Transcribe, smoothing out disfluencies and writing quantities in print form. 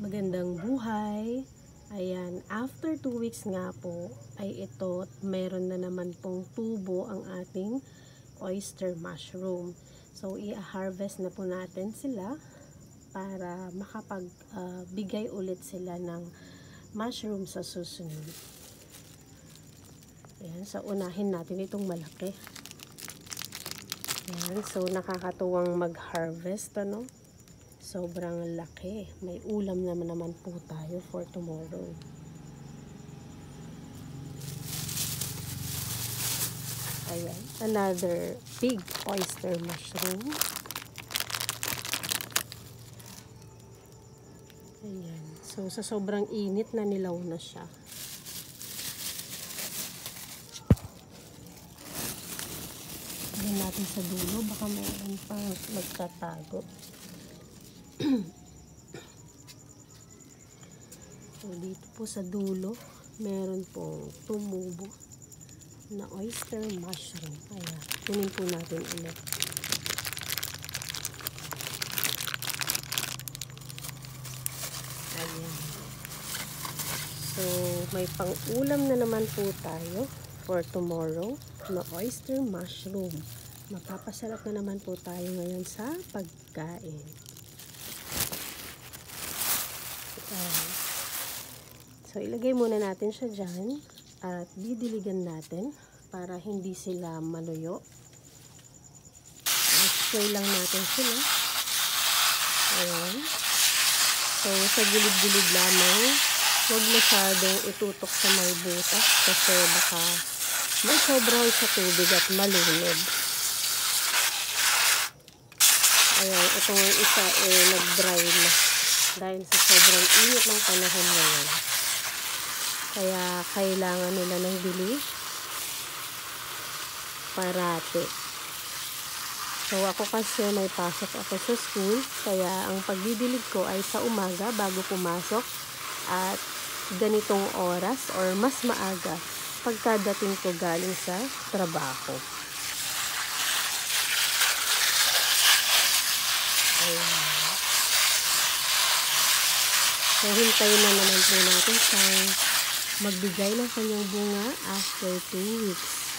Magandang buhay. Ayan, after 2 weeks nga po ay ito, meron na naman pong tubo ang ating oyster mushroom. So i-harvest na po natin sila para makapagbigay ulit sila ng mushroom sa susunod. Ayan, so unahin natin itong malaki. Ayan, so nakakatuwang mag-harvest, ano? Sobrang laki. May ulam naman po tayo for tomorrow. Ayan, another big oyster mushroom. Ayan, so sa sobrang init na nilaw na siya. Ayan natin sa dulo, baka mayroon pang magtatago. So, dito po sa dulo, meron pong tumubo na oyster mushroom. Ayan, kunin po natin ulit. Ayan. So, may pang-ulam na naman po tayo for tomorrow na oyster mushroom. Mapapasarap na naman po tayo ngayon sa pagkain. Ayan. So, ilagay muna natin siya dyan at didiligan natin para hindi sila maluyo. Spray lang natin sila. Ayan. So, sa gilid-gilid lamang, huwag masyadong itutok sa may butas kasi baka may sobrang sa tubig at malunod. Ayan, itong isa nag-dry na dahil sa sobrang init ng panahon ngayon. Kaya kailangan nila ng bilis parati. So ako kasi may pasok ako sa school, kaya ang pagdidilig ko ay sa umaga bago pumasok at ganitong oras or mas maaga pagkadating ko galing sa trabaho. Ayan. So hintayin na naman po natin siyang magbigay ng kanyang bunga after 2 weeks.